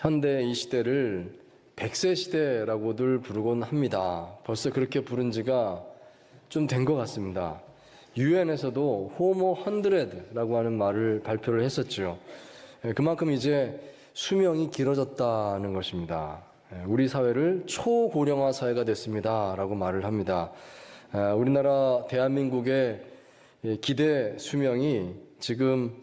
현대 이 시대를 100세 시대라고들 부르곤 합니다. 벌써 그렇게 부른 지가 좀 된 것 같습니다. 유엔에서도 호모 100라고 하는 말을 발표를 했었죠. 그만큼 이제 수명이 길어졌다는 것입니다. 우리 사회를 초고령화 사회가 됐습니다라고 말을 합니다. 우리나라 대한민국의 기대 수명이 지금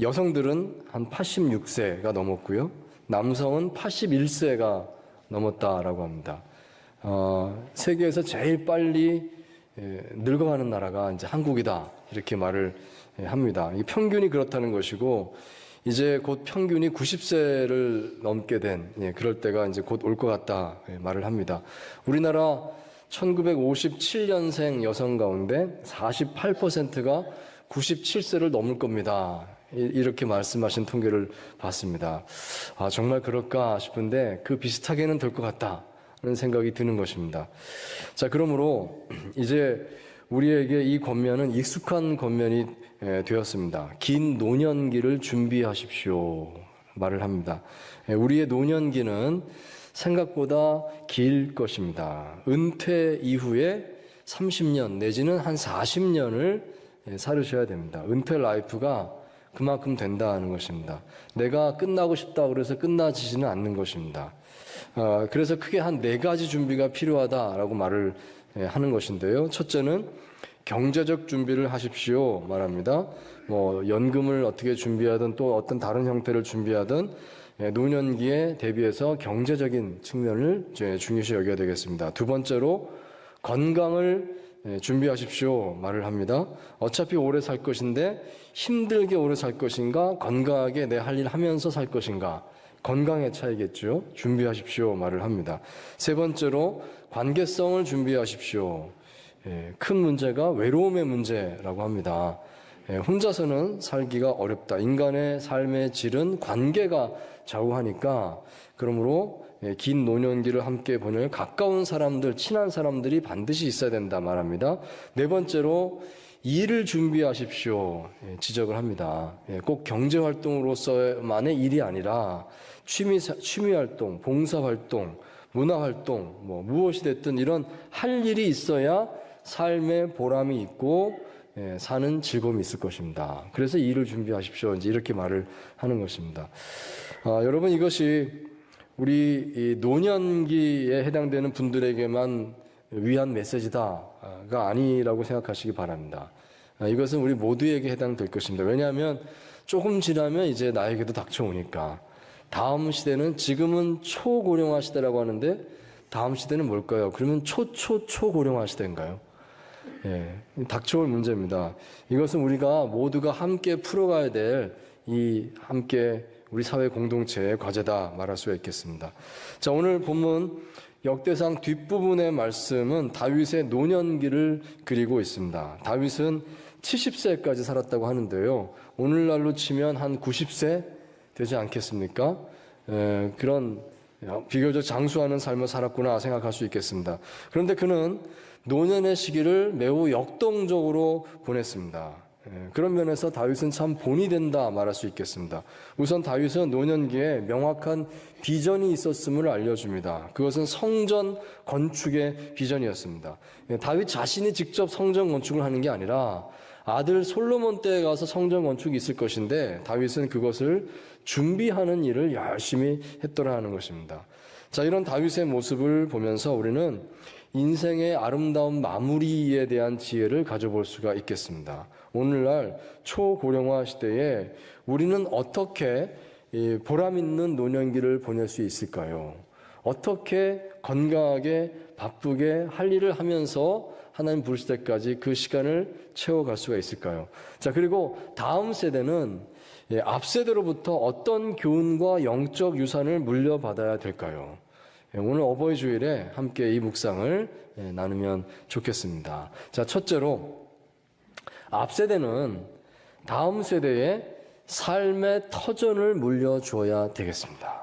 여성들은 한 86세가 넘었고요. 남성은 81세가 넘었다라고 합니다. 세계에서 제일 빨리 늙어가는 나라가 이제 한국이다 이렇게 말을 합니다. 이 평균이 그렇다는 것이고 이제 곧 평균이 90세를 넘게 된 그럴 때가 이제 곧 올 것 같다 말을 합니다. 우리나라 1957년생 여성 가운데 48%가 97세를 넘을 겁니다. 이렇게 말씀하신 통계를 봤습니다. 정말 그럴까 싶은데 그 비슷하게는 될 것 같다는 생각이 드는 것입니다. 자, 그러므로 이제 우리에게 이 권면은 익숙한 권면이 되었습니다. 긴 노년기를 준비하십시오 말을 합니다. 우리의 노년기는 생각보다 길 것입니다. 은퇴 이후에 30년 내지는 한 40년을 살으셔야 됩니다. 은퇴 라이프가 그만큼 된다는 것입니다. 내가 끝나고 싶다 그래서 끝나지지는 않는 것입니다. 그래서 크게 한 4가지 준비가 필요하다라고 말을 하는 것인데요. 첫째는 경제적 준비를 하십시오 말합니다. 연금을 어떻게 준비하든 또 어떤 다른 형태를 준비하든 노년기에 대비해서 경제적인 측면을 중요시 여겨야 되겠습니다. 두 번째로 건강을 준비하십시오 말을 합니다. 어차피 오래 살 것인데 힘들게 오래 살 것인가 건강하게 내 할 일 하면서 살 것인가 건강의 차이겠죠. 준비하십시오 말을 합니다. 세 번째로 관계성을 준비하십시오. 큰 문제가 외로움의 문제라고 합니다. 혼자서는 살기가 어렵다. 인간의 삶의 질은 관계가 좌우하니까 그러므로 긴 노년기를 함께 보낼 가까운 사람들, 친한 사람들이 반드시 있어야 된다 말합니다. 네 번째로 일을 준비하십시오 지적을 합니다. 꼭 경제활동으로서만의 일이 아니라 취미활동, 봉사활동, 문화활동 무엇이 됐든 이런 할 일이 있어야 삶의 보람이 있고 사는 즐거움이 있을 것입니다. 그래서 일을 준비하십시오 이제 이렇게 말을 하는 것입니다. 여러분 이것이 우리 이 노년기에 해당되는 분들에게만 위한 메시지다가 아니라고 생각하시기 바랍니다. 이것은 우리 모두에게 해당될 것입니다. 왜냐하면 조금 지나면 이제 나에게도 닥쳐오니까 다음 시대는 지금은 초고령화 시대라고 하는데 다음 시대는 뭘까요? 그러면 초고령화 시대인가요? 닥쳐올 문제입니다. 이것은 우리가 모두가 함께 풀어가야 될 함께 우리 사회 공동체의 과제다 말할 수가 있겠습니다. 자, 오늘 본문 역대상 뒷부분의 말씀은 다윗의 노년기를 그리고 있습니다. 다윗은 70세까지 살았다고 하는데요. 오늘날로 치면 한 90세 되지 않겠습니까? 그런 비교적 장수하는 삶을 살았구나 생각할 수 있겠습니다. 그런데 그는 노년의 시기를 매우 역동적으로 보냈습니다. 그런 면에서 다윗은 참 본이 된다 말할 수 있겠습니다. 우선 다윗은 노년기에 명확한 비전이 있었음을 알려줍니다. 그것은 성전 건축의 비전이었습니다. 다윗 자신이 직접 성전 건축을 하는 게 아니라 아들 솔로몬 때에 가서 성전 건축이 있을 것인데 다윗은 그것을 준비하는 일을 열심히 했더라는 것입니다. 자, 이런 다윗의 모습을 보면서 우리는 인생의 아름다운 마무리에 대한 지혜를 가져볼 수가 있겠습니다. 오늘날 초고령화 시대에 우리는 어떻게 보람 있는 노년기를 보낼 수 있을까요? 어떻게 건강하게 바쁘게 할 일을 하면서 하나님 부르실 때까지 그 시간을 채워갈 수가 있을까요? 자, 그리고 다음 세대는 앞 세대로부터 어떤 교훈과 영적 유산을 물려받아야 될까요? 오늘 어버이 주일에 함께 이 묵상을 나누면 좋겠습니다. 자, 첫째로 앞 세대는 다음 세대에 삶의 터전을 물려주어야 되겠습니다.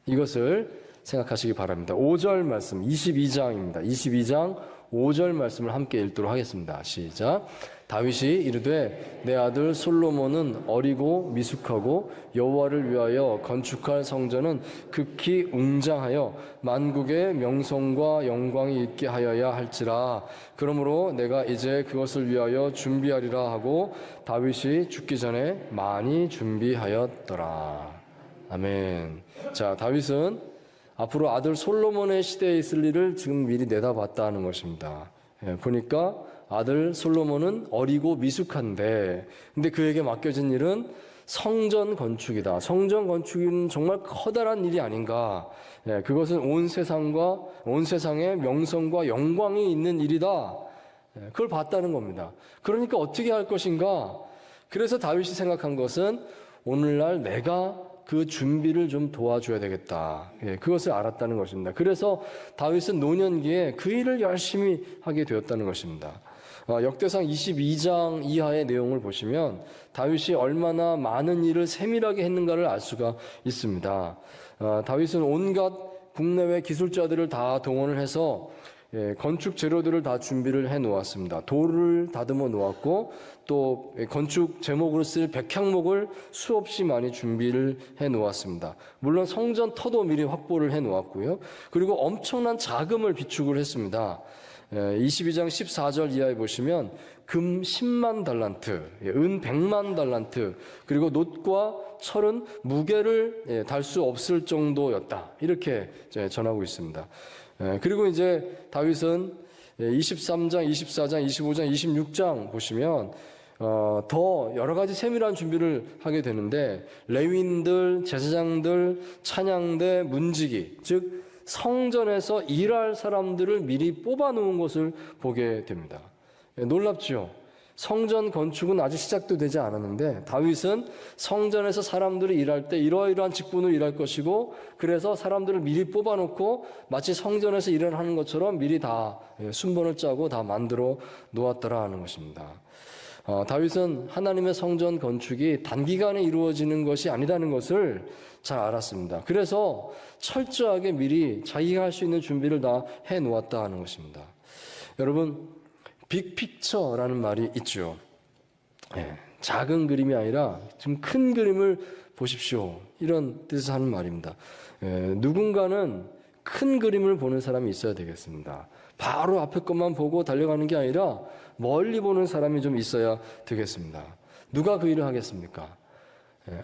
이것을 생각하시기 바랍니다. 5절 말씀 22장입니다. 22장 5절 말씀을 함께 읽도록 하겠습니다. 시작. 다윗이 이르되 내 아들 솔로몬은 어리고 미숙하고 여호와를 위하여 건축할 성전은 극히 웅장하여 만국의 명성과 영광이 있게 하여야 할지라. 그러므로 내가 이제 그것을 위하여 준비하리라 하고 다윗이 죽기 전에 많이 준비하였더라. 아멘. 자, 다윗은 앞으로 아들 솔로몬의 시대에 있을 일을 지금 미리 내다봤다 하는 것입니다. 보니까 아들 솔로몬은 어리고 미숙한데, 근데 그에게 맡겨진 일은 성전 건축이다. 성전 건축은 정말 커다란 일이 아닌가. 그것은 온 세상의 명성과 영광이 있는 일이다. 그걸 봤다는 겁니다. 그러니까 어떻게 할 것인가? 그래서 다윗이 생각한 것은 오늘날 내가 그 준비를 좀 도와줘야 되겠다. 그것을 알았다는 것입니다. 그래서 다윗은 노년기에 그 일을 열심히 하게 되었다는 것입니다. 역대상 22장 이하의 내용을 보시면 다윗이 얼마나 많은 일을 세밀하게 했는가를 알 수가 있습니다. 다윗은 온갖 국내외 기술자들을 다 동원을 해서 건축 재료들을 다 준비를 해 놓았습니다. 돌을 다듬어 놓았고 또 건축 제목으로 쓸 백향목을 수없이 많이 준비를 해 놓았습니다. 물론 성전 터도 미리 확보를 해 놓았고요. 그리고 엄청난 자금을 비축을 했습니다. 22장 14절 이하에 보시면 금 10만 달란트, 은 100만 달란트, 그리고 놋과 철은 무게를 달 수 없을 정도였다. 이렇게 전하고 있습니다. 그리고 이제 다윗은 23장, 24장, 25장, 26장 보시면 더 여러 가지 세밀한 준비를 하게 되는데 레위인들, 제사장들, 찬양대, 문지기, 즉 성전에서 일할 사람들을 미리 뽑아놓은 것을 보게 됩니다. 놀랍죠? 성전 건축은 아직 시작도 되지 않았는데 다윗은 성전에서 사람들이 일할 때 이러이러한 직분을 일할 것이고 그래서 사람들을 미리 뽑아놓고 마치 성전에서 일을 하는 것처럼 미리 다 순번을 짜고 다 만들어 놓았더라 하는 것입니다. 다윗은 하나님의 성전 건축이 단기간에 이루어지는 것이 아니라는 것을 잘 알았습니다. 그래서 철저하게 미리 자기가 할 수 있는 준비를 다 해놓았다 하는 것입니다. 여러분, 빅픽처라는 말이 있죠. 작은 그림이 아니라 좀 큰 그림을 보십시오. 이런 뜻에서 하는 말입니다. 누군가는 큰 그림을 보는 사람이 있어야 되겠습니다. 바로 앞에 것만 보고 달려가는 게 아니라 멀리 보는 사람이 좀 있어야 되겠습니다. 누가 그 일을 하겠습니까?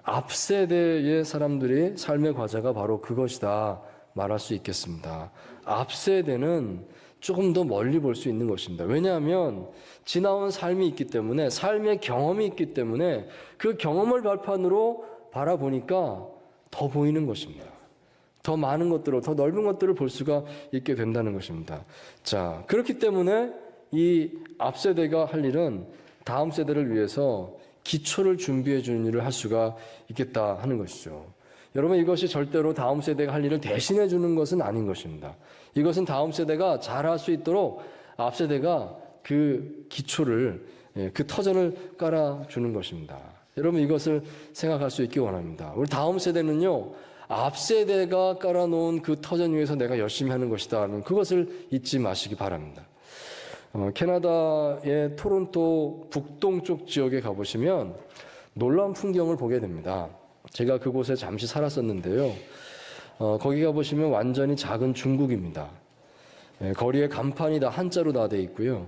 앞 세대의 사람들의 삶의 과제가 바로 그것이다 말할 수 있겠습니다. 앞 세대는 조금 더 멀리 볼 수 있는 것입니다. 왜냐하면 지나온 삶이 있기 때문에 삶의 경험이 있기 때문에 그 경험을 발판으로 바라보니까 더 보이는 것입니다. 더 많은 것들을, 더 넓은 것들을 볼 수가 있게 된다는 것입니다. 자, 그렇기 때문에 이 앞 세대가 할 일은 다음 세대를 위해서 기초를 준비해 주는 일을 할 수가 있겠다 하는 것이죠. 여러분, 이것이 절대로 다음 세대가 할 일을 대신해 주는 것은 아닌 것입니다. 이것은 다음 세대가 잘할 수 있도록 앞 세대가 그 기초를, 그 터전을 깔아주는 것입니다. 여러분, 이것을 생각할 수 있기 원합니다. 우리 다음 세대는요, 앞 세대가 깔아놓은 그 터전 위에서 내가 열심히 하는 것이다. 그것을 잊지 마시기 바랍니다. 캐나다의 토론토 북동쪽 지역에 가보시면 놀라운 풍경을 보게 됩니다. 제가 그곳에 잠시 살았었는데요. 거기 가보시면 완전히 작은 중국입니다. 거리에 간판이 다 한자로 다 돼 있고요.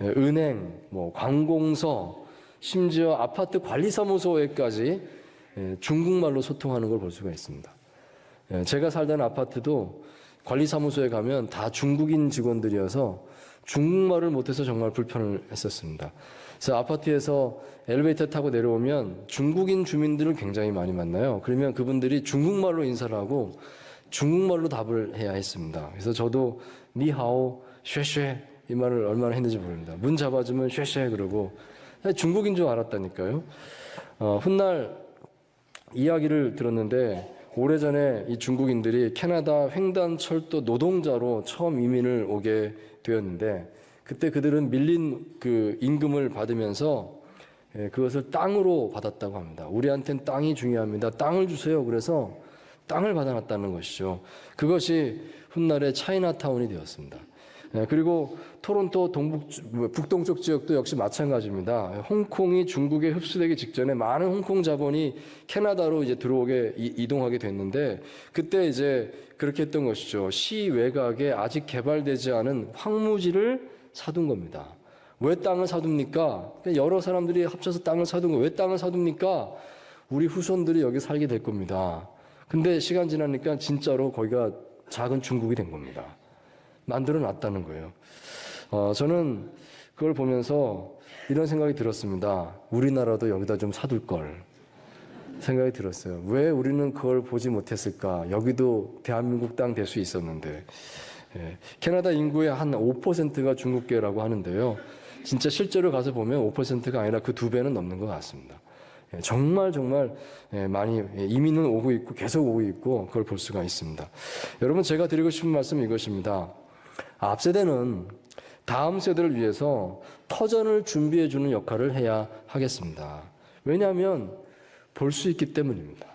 은행, 관공서, 심지어 아파트 관리사무소에까지 중국말로 소통하는 걸 볼 수가 있습니다. 제가 살던 아파트도 관리사무소에 가면 다 중국인 직원들이어서 중국말을 못해서 정말 불편을 했었습니다. 그래서 아파트에서 엘리베이터 타고 내려오면 중국인 주민들을 굉장히 많이 만나요. 그러면 그분들이 중국말로 인사를 하고 중국말로 답을 해야 했습니다. 그래서 저도 니하오, 쉐쉐 이 말을 얼마나 했는지 모릅니다. 문 잡아주면 쉐쉐 그러고 중국인 줄 알았다니까요. 훗날 이야기를 들었는데 오래전에 이 중국인들이 캐나다 횡단철도 노동자로 처음 이민을 오게 되었는데 그때 그들은 밀린 그 임금을 받으면서 그것을 땅으로 받았다고 합니다. 우리한테는 땅이 중요합니다. 땅을 주세요. 그래서 땅을 받아놨다는 것이죠. 그것이 훗날의 차이나타운이 되었습니다. 그리고 토론토 북동쪽 지역도 역시 마찬가지입니다. 홍콩이 중국에 흡수되기 직전에 많은 홍콩 자본이 캐나다로 이제 들어오게 이동하게 됐는데 그때 이제 그렇게 했던 것이죠. 시 외곽에 아직 개발되지 않은 황무지를 사둔 겁니다. 왜 땅을 사둡니까? 여러 사람들이 합쳐서 땅을 사둔 거예요. 왜 땅을 사둡니까? 우리 후손들이 여기 살게 될 겁니다. 근데 시간 지나니까 진짜로 거기가 작은 중국이 된 겁니다. 만들어 놨다는 거예요. 저는 그걸 보면서 이런 생각이 들었습니다. 우리나라도 여기다 좀 사둘 걸 생각이 들었어요. 왜 우리는 그걸 보지 못했을까? 여기도 대한민국 땅 될 수 있었는데. 캐나다 인구의 한 5%가 중국계라고 하는데요. 진짜 실제로 가서 보면 5%가 아니라 그 2배는 넘는 것 같습니다. 정말 많이 이민은 오고 있고 계속 오고 있고 그걸 볼 수가 있습니다. 여러분 제가 드리고 싶은 말씀은 이것입니다. 앞세대는 다음 세대를 위해서 터전을 준비해 주는 역할을 해야 하겠습니다. 왜냐하면 볼 수 있기 때문입니다.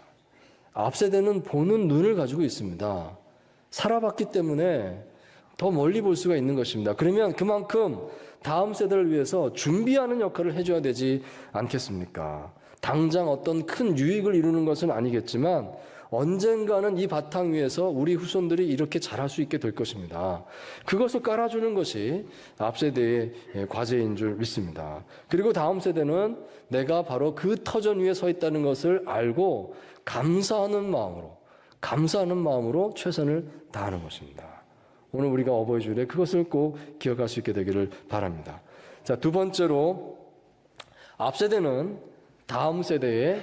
앞세대는 보는 눈을 가지고 있습니다. 살아봤기 때문에 더 멀리 볼 수가 있는 것입니다. 그러면 그만큼 다음 세대를 위해서 준비하는 역할을 해줘야 되지 않겠습니까? 당장 어떤 큰 유익을 이루는 것은 아니겠지만 언젠가는 이 바탕 위에서 우리 후손들이 이렇게 자랄 수 있게 될 것입니다. 그것을 깔아주는 것이 앞세대의 과제인 줄 믿습니다. 그리고 다음 세대는 내가 바로 그 터전 위에 서 있다는 것을 알고 감사하는 마음으로 최선을 다하는 것입니다. 오늘 우리가 어버이 주일에 그것을 꼭 기억할 수 있게 되기를 바랍니다. 자, 두 번째로 앞세대는 다음 세대에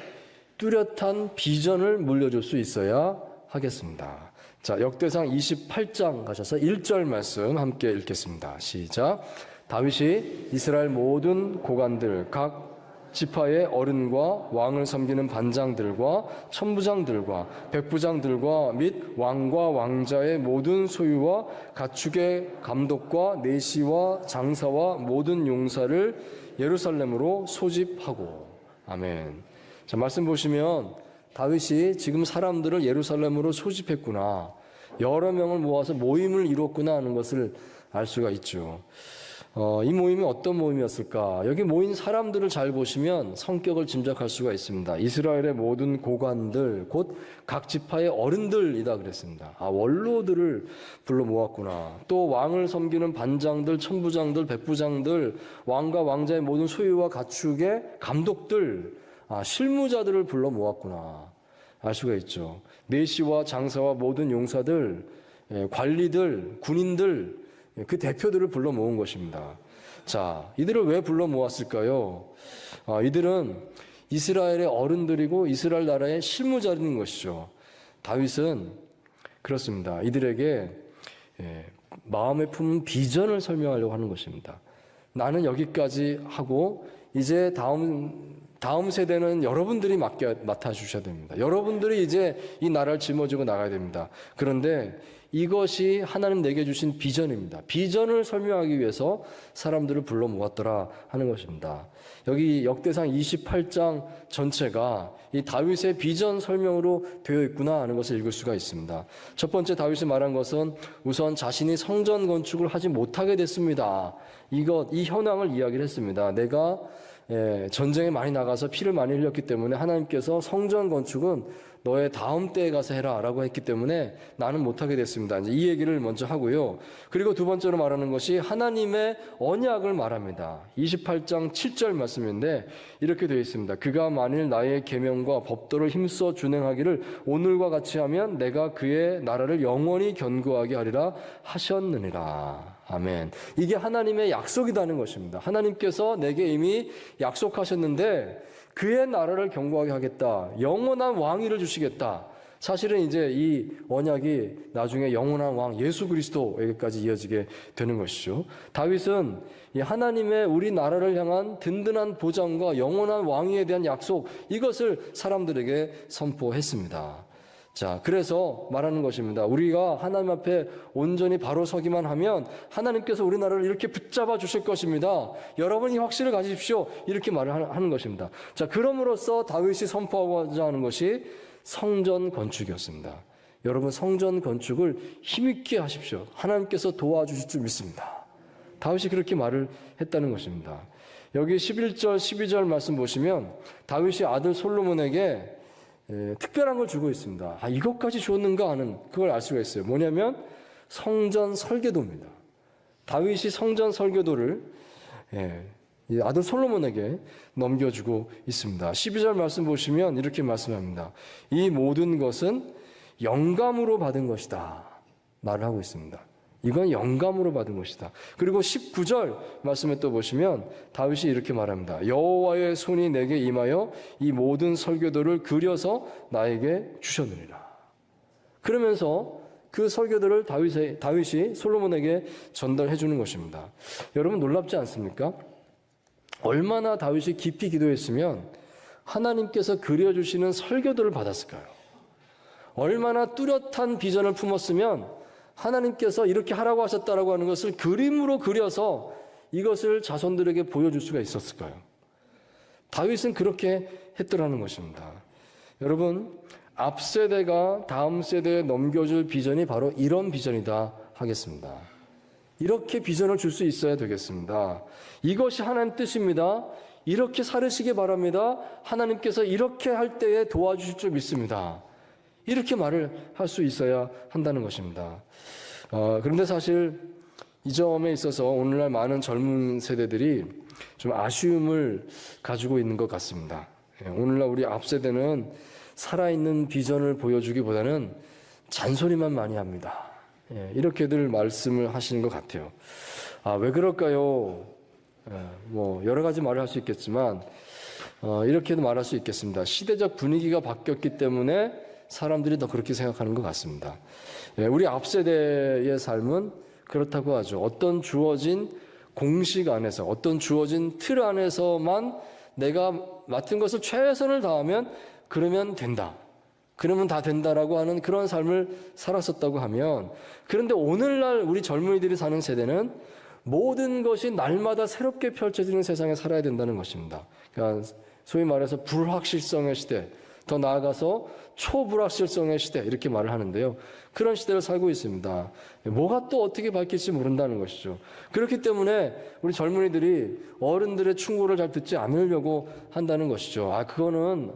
뚜렷한 비전을 물려줄 수 있어야 하겠습니다. 자, 역대상 28장 가셔서 1절 말씀 함께 읽겠습니다. 시작. 다윗이 이스라엘 모든 고관들 각 지파의 어른과 왕을 섬기는 반장들과 천부장들과 백부장들과 및 왕과 왕자의 모든 소유와 가축의 감독과 내시와 장사와 모든 용사를 예루살렘으로 소집하고. 아멘. 자, 말씀 보시면 다윗이 지금 사람들을 예루살렘으로 소집했구나, 여러 명을 모아서 모임을 이뤘구나 하는 것을 알 수가 있죠. 이 모임이 어떤 모임이었을까? 여기 모인 사람들을 잘 보시면 성격을 짐작할 수가 있습니다. 이스라엘의 모든 고관들, 곧 각 지파의 어른들이다 그랬습니다. 원로들을 불러 모았구나. 또 왕을 섬기는 반장들, 천부장들, 백부장들, 왕과 왕자의 모든 소유와 가축의 감독들, 실무자들을 불러 모았구나 알 수가 있죠. 내시와 장사와 모든 용사들, 관리들, 군인들, 그 대표들을 불러 모은 것입니다. 자, 이들을 왜 불러 모았을까요? 이들은 이스라엘의 어른들이고 이스라엘 나라의 실무자인 것이죠. 다윗은 그렇습니다. 이들에게 마음에 품은 비전을 설명하려고 하는 것입니다. 나는 여기까지 하고 이제 다음 세대는 여러분들이 맡아주셔야 됩니다. 여러분들이 이제 이 나라를 짊어지고 나가야 됩니다. 그런데 이것이 하나님 내게 주신 비전입니다. 비전을 설명하기 위해서 사람들을 불러 모았더라 하는 것입니다. 여기 역대상 28장 전체가 이 다윗의 비전 설명으로 되어 있구나 하는 것을 읽을 수가 있습니다. 첫 번째 다윗이 말한 것은 우선 자신이 성전 건축을 하지 못하게 됐습니다. 이 현황을 이야기를 했습니다. 내가 전쟁에 많이 나가서 피를 많이 흘렸기 때문에 하나님께서 성전 건축은 너의 다음 때에 가서 해라 라고 했기 때문에 나는 못하게 됐습니다. 이제 이 얘기를 먼저 하고요. 그리고 두 번째로 말하는 것이 하나님의 언약을 말합니다. 28장 7절 말씀인데 이렇게 되어 있습니다. 그가 만일 나의 계명과 법도를 힘써 준행하기를 오늘과 같이 하면 내가 그의 나라를 영원히 견고하게 하리라 하셨느니라. 아멘. 이게 하나님의 약속이라는 것입니다. 하나님께서 내게 이미 약속하셨는데 그의 나라를 견고하게 하겠다. 영원한 왕위를 주시겠다. 사실은 이제 이 언약이 나중에 영원한 왕 예수 그리스도에게까지 이어지게 되는 것이죠. 다윗은 이 하나님의 우리 나라를 향한 든든한 보장과 영원한 왕위에 대한 약속, 이것을 사람들에게 선포했습니다. 자, 그래서 말하는 것입니다. 우리가 하나님 앞에 온전히 바로 서기만 하면 하나님께서 우리나라를 이렇게 붙잡아 주실 것입니다. 여러분이 확신을 가지십시오. 이렇게 말을 하는 것입니다. 자, 그럼으로써 다윗이 선포하고자 하는 것이 성전 건축이었습니다. 여러분 성전 건축을 힘있게 하십시오. 하나님께서 도와주실 줄 믿습니다. 다윗이 그렇게 말을 했다는 것입니다. 여기 11절, 12절 말씀 보시면 다윗이 아들 솔로몬에게 특별한 걸 주고 있습니다. 이것까지 줬는가 하는 그걸 알 수가 있어요. 뭐냐면 성전 설계도입니다. 다윗이 성전 설계도를 아들 솔로몬에게 넘겨주고 있습니다. 12절 말씀 보시면 이렇게 말씀합니다. 이 모든 것은 영감으로 받은 것이다 말을 하고 있습니다. 이건 영감으로 받은 것이다. 그리고 19절 말씀에 또 보시면 다윗이 이렇게 말합니다. 여호와의 손이 내게 임하여 이 모든 설교도를 그려서 나에게 주셨느니라. 그러면서 그 설교도를 다윗이 솔로몬에게 전달해 주는 것입니다. 여러분 놀랍지 않습니까? 얼마나 다윗이 깊이 기도했으면 하나님께서 그려주시는 설교도를 받았을까요? 얼마나 뚜렷한 비전을 품었으면 하나님께서 이렇게 하라고 하셨다라고 하는 것을 그림으로 그려서 이것을 자손들에게 보여줄 수가 있었을까요? 다윗은 그렇게 했더라는 것입니다. 여러분, 앞 세대가 다음 세대에 넘겨줄 비전이 바로 이런 비전이다 하겠습니다. 이렇게 비전을 줄 수 있어야 되겠습니다. 이것이 하나님 뜻입니다. 이렇게 살으시기 바랍니다. 하나님께서 이렇게 할 때에 도와주실 줄 믿습니다. 이렇게 말을 할 수 있어야 한다는 것입니다. 그런데 사실 이 점에 있어서 오늘날 많은 젊은 세대들이 좀 아쉬움을 가지고 있는 것 같습니다. 오늘날 우리 앞 세대는 살아있는 비전을 보여주기보다는 잔소리만 많이 합니다. 이렇게들 말씀을 하시는 것 같아요. 왜 그럴까요? 뭐 여러 가지 말을 할 수 있겠지만 이렇게도 말할 수 있겠습니다. 시대적 분위기가 바뀌었기 때문에 사람들이 더 그렇게 생각하는 것 같습니다. 우리 앞 세대의 삶은 그렇다고 하죠. 어떤 주어진 공식 안에서, 어떤 주어진 틀 안에서만 내가 맡은 것을 최선을 다하면 그러면 된다. 그러면 다 된다라고 하는 그런 삶을 살았었다고 하면, 그런데 오늘날 우리 젊은이들이 사는 세대는 모든 것이 날마다 새롭게 펼쳐지는 세상에 살아야 된다는 것입니다. 그러니까 소위 말해서 불확실성의 시대, 더 나아가서 초불확실성의 시대 이렇게 말을 하는데요. 그런 시대를 살고 있습니다. 뭐가 또 어떻게 바뀔지 모른다는 것이죠. 그렇기 때문에 우리 젊은이들이 어른들의 충고를 잘 듣지 않으려고 한다는 것이죠. 그거는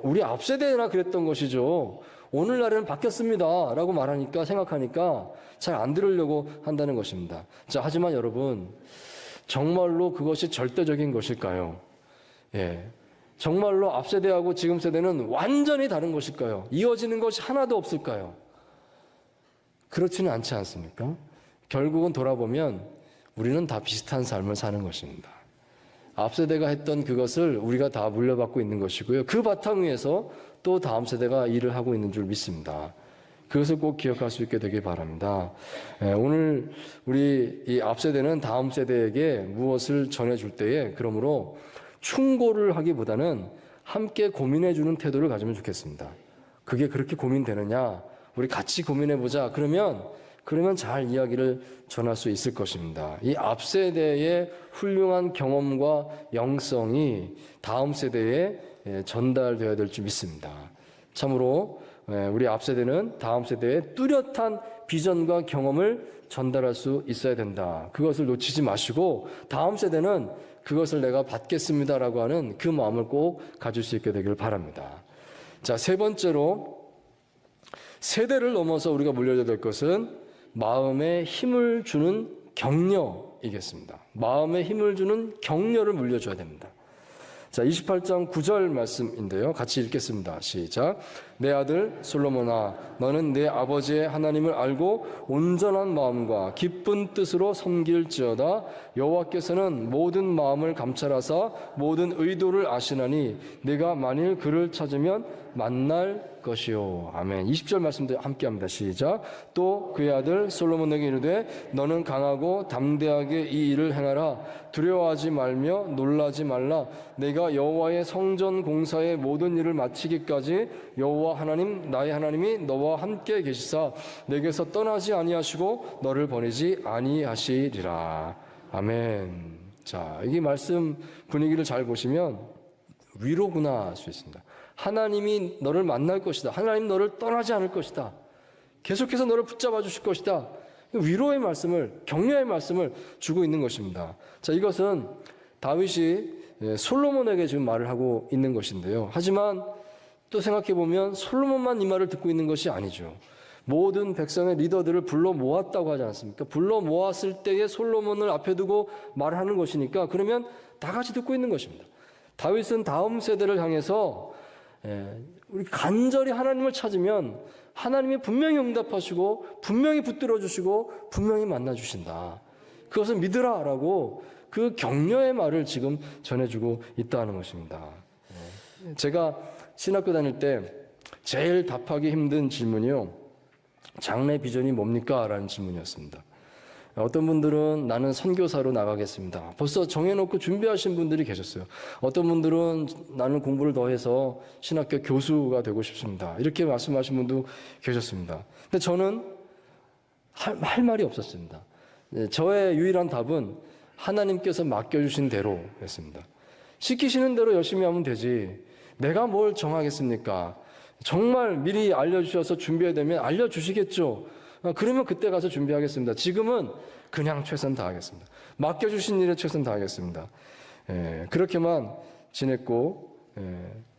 우리 앞 세대나 그랬던 것이죠. 오늘날에는 바뀌었습니다 라고 말하니까, 생각하니까 잘 안 들으려고 한다는 것입니다. 하지만 여러분, 정말로 그것이 절대적인 것일까요? 정말로 앞 세대하고 지금 세대는 완전히 다른 것일까요? 이어지는 것이 하나도 없을까요? 그렇지는 않지 않습니까? 결국은 돌아보면 우리는 다 비슷한 삶을 사는 것입니다. 앞 세대가 했던 그것을 우리가 다 물려받고 있는 것이고요. 그 바탕 위에서 또 다음 세대가 일을 하고 있는 줄 믿습니다. 그것을 꼭 기억할 수 있게 되길 바랍니다. 오늘 우리 이 앞 세대는 다음 세대에게 무엇을 전해줄 때에 그러므로 충고를 하기보다는 함께 고민해주는 태도를 가지면 좋겠습니다. 그게 그렇게 고민되느냐? 우리 같이 고민해보자. 그러면 잘 이야기를 전할 수 있을 것입니다. 이 앞 세대의 훌륭한 경험과 영성이 다음 세대에 전달되어야 될 줄 믿습니다. 참으로 우리 앞 세대는 다음 세대에 뚜렷한 비전과 경험을 전달할 수 있어야 된다. 그것을 놓치지 마시고 다음 세대는 그것을 내가 받겠습니다라고 하는 그 마음을 꼭 가질 수 있게 되기를 바랍니다. 세 번째로 세대를 넘어서 우리가 물려야 될 것은 마음에 힘을 주는 격려이겠습니다. 마음에 힘을 주는 격려를 물려줘야 됩니다. 28장 9절 말씀인데요. 같이 읽겠습니다. 시작. 내 아들 솔로몬아, 너는 내 아버지의 하나님을 알고 온전한 마음과 기쁜 뜻으로 섬길지어다. 여호와께서는 모든 마음을 감찰하사 모든 의도를 아시나니 네가 만일 그를 찾으면 만날 것이요. 아멘. 20절 말씀도 함께 합니다. 시작. 또 그의 아들 솔로몬에게 이르되 너는 강하고 담대하게 이 일을 행하라. 두려워하지 말며 놀라지 말라. 내가 여호와의 성전 공사의 모든 일을 마치기까지 여호와 하나님 나의 하나님이 너와 함께 계시사 내게서 떠나지 아니하시고 너를 버리지 아니하시리라. 아멘. 이 말씀 분위기를 잘 보시면 위로구나 할 수 있습니다. 하나님이 너를 만날 것이다. 하나님 너를 떠나지 않을 것이다. 계속해서 너를 붙잡아 주실 것이다. 위로의 말씀을, 격려의 말씀을 주고 있는 것입니다. 자, 이것은 다윗이 솔로몬에게 지금 말을 하고 있는 것인데요. 하지만 또 생각해 보면 솔로몬만 이 말을 듣고 있는 것이 아니죠. 모든 백성의 리더들을 불러 모았다고 하지 않습니까? 불러 모았을 때에 솔로몬을 앞에 두고 말하는 것이니까 그러면 다 같이 듣고 있는 것입니다. 다윗은 다음 세대를 향해서 우리 간절히 하나님을 찾으면 하나님이 분명히 응답하시고 분명히 붙들어 주시고 분명히 만나 주신다. 그것을 믿으라라고 그 격려의 말을 지금 전해주고 있다는 것입니다. 제가 신학교 다닐 때 제일 답하기 힘든 질문이요, 장래 비전이 뭡니까? 라는 질문이었습니다. 어떤 분들은 나는 선교사로 나가겠습니다. 벌써 정해놓고 준비하신 분들이 계셨어요. 어떤 분들은 나는 공부를 더 해서 신학교 교수가 되고 싶습니다. 이렇게 말씀하신 분도 계셨습니다. 근데 저는 할 말이 없었습니다. 저의 유일한 답은 하나님께서 맡겨주신 대로였습니다. 시키시는 대로 열심히 하면 되지. 내가 뭘 정하겠습니까? 정말 미리 알려주셔서 준비해야 되면 알려주시겠죠. 그러면 그때 가서 준비하겠습니다. 지금은 그냥 최선 다하겠습니다. 맡겨주신 일에 최선 다하겠습니다. 그렇게만 지냈고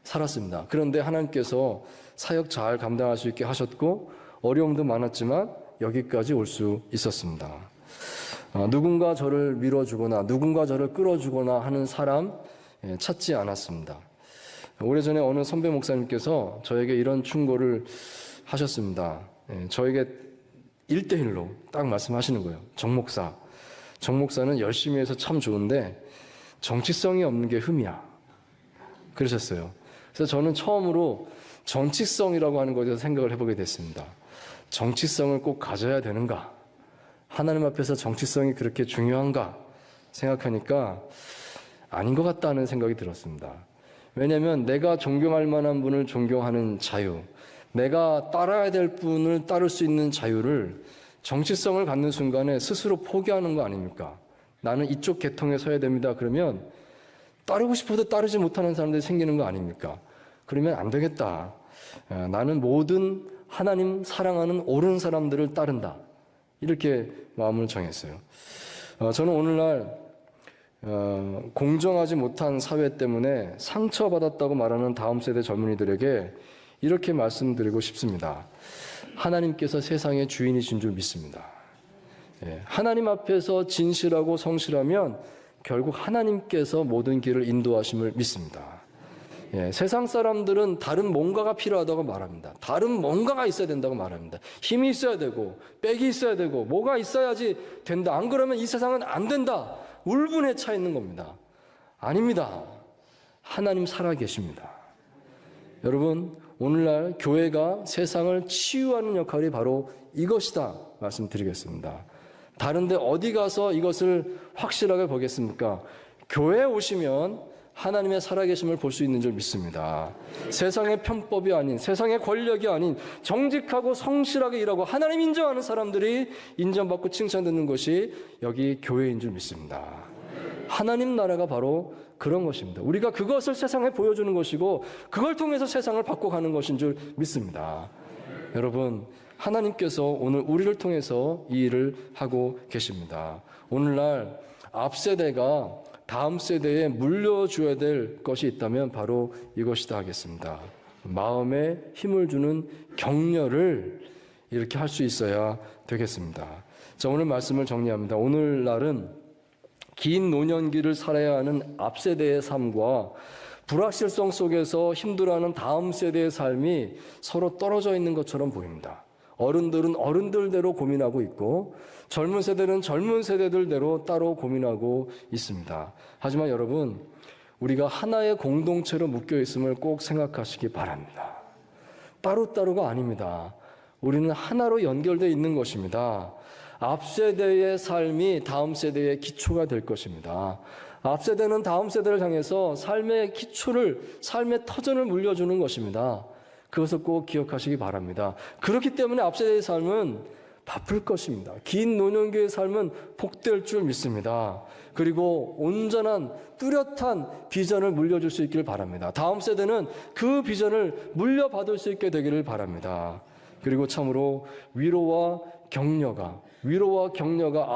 살았습니다. 그런데 하나님께서 사역 잘 감당할 수 있게 하셨고 어려움도 많았지만 여기까지 올 수 있었습니다. 누군가 저를 밀어주거나 누군가 저를 끌어주거나 하는 사람 찾지 않았습니다. 오래전에 어느 선배 목사님께서 저에게 이런 충고를 하셨습니다. 저에게 1대1로 딱 말씀하시는 거예요. 정 목사는 열심히 해서 참 좋은데 정치성이 없는 게 흠이야. 그러셨어요. 그래서 저는 처음으로 정치성이라고 하는 것에 대해서 생각을 해보게 됐습니다. 정치성을 꼭 가져야 되는가? 하나님 앞에서 정치성이 그렇게 중요한가? 생각하니까 아닌 것 같다는 생각이 들었습니다. 왜냐하면 내가 존경할 만한 분을 존경하는 자유, 내가 따라야 될 분을 따를 수 있는 자유를 정치성을 갖는 순간에 스스로 포기하는 거 아닙니까? 나는 이쪽 계통에 서야 됩니다. 그러면 따르고 싶어도 따르지 못하는 사람들이 생기는 거 아닙니까? 그러면 안 되겠다. 나는 모든 하나님 사랑하는 옳은 사람들을 따른다. 이렇게 마음을 정했어요. 저는 오늘날 공정하지 못한 사회 때문에 상처받았다고 말하는 다음 세대 젊은이들에게 이렇게 말씀드리고 싶습니다. 하나님께서 세상의 주인이신 줄 믿습니다. 하나님 앞에서 진실하고 성실하면 결국 하나님께서 모든 길을 인도하심을 믿습니다. 세상 사람들은 다른 뭔가가 필요하다고 말합니다. 다른 뭔가가 있어야 된다고 말합니다. 힘이 있어야 되고 빽이 있어야 되고 뭐가 있어야지 된다. 안 그러면 이 세상은 안 된다. 울분에 차 있는 겁니다. 아닙니다. 하나님 살아계십니다. 여러분, 오늘날 교회가 세상을 치유하는 역할이 바로 이것이다 말씀드리겠습니다. 다른데 어디 가서 이것을 확실하게 보겠습니까? 교회에 오시면 하나님의 살아계심을 볼 수 있는 줄 믿습니다. 세상의 편법이 아닌, 세상의 권력이 아닌 정직하고 성실하게 일하고 하나님 인정하는 사람들이 인정받고 칭찬받는 것이 여기 교회인 줄 믿습니다. 하나님 나라가 바로 그런 것입니다. 우리가 그것을 세상에 보여주는 것이고 그걸 통해서 세상을 바꿔가는 것인 줄 믿습니다. 여러분, 하나님께서 오늘 우리를 통해서 이 일을 하고 계십니다. 오늘날 앞 세대가 다음 세대에 물려줘야 될 것이 있다면 바로 이것이다 하겠습니다. 마음에 힘을 주는 격려를 이렇게 할 수 있어야 되겠습니다. 자, 오늘 말씀을 정리합니다. 오늘날은 긴 노년기를 살아야 하는 앞 세대의 삶과 불확실성 속에서 힘들어하는 다음 세대의 삶이 서로 떨어져 있는 것처럼 보입니다. 어른들은 어른들대로 고민하고 있고 젊은 세대는 젊은 세대들대로 따로 고민하고 있습니다. 하지만 여러분, 우리가 하나의 공동체로 묶여 있음을 꼭 생각하시기 바랍니다. 따로따로가 아닙니다. 우리는 하나로 연결되어 있는 것입니다. 앞 세대의 삶이 다음 세대의 기초가 될 것입니다. 앞 세대는 다음 세대를 향해서 삶의 기초를, 삶의 터전을 물려주는 것입니다. 그것을 꼭 기억하시기 바랍니다. 그렇기 때문에 앞 세대의 삶은 바쁠 것입니다. 긴 노년기의 삶은 복될 줄 믿습니다. 그리고 온전한 뚜렷한 비전을 물려줄 수 있기를 바랍니다. 다음 세대는 그 비전을 물려받을 수 있게 되기를 바랍니다. 그리고 참으로 위로와 격려가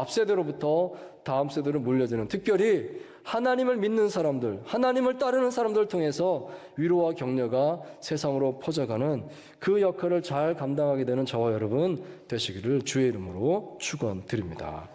앞 세대로부터 다음 세대로 물려지는, 특별히 하나님을 믿는 사람들, 하나님을 따르는 사람들을 통해서 위로와 격려가 세상으로 퍼져가는 그 역할을 잘 감당하게 되는 저와 여러분 되시기를 주의 이름으로 축원드립니다.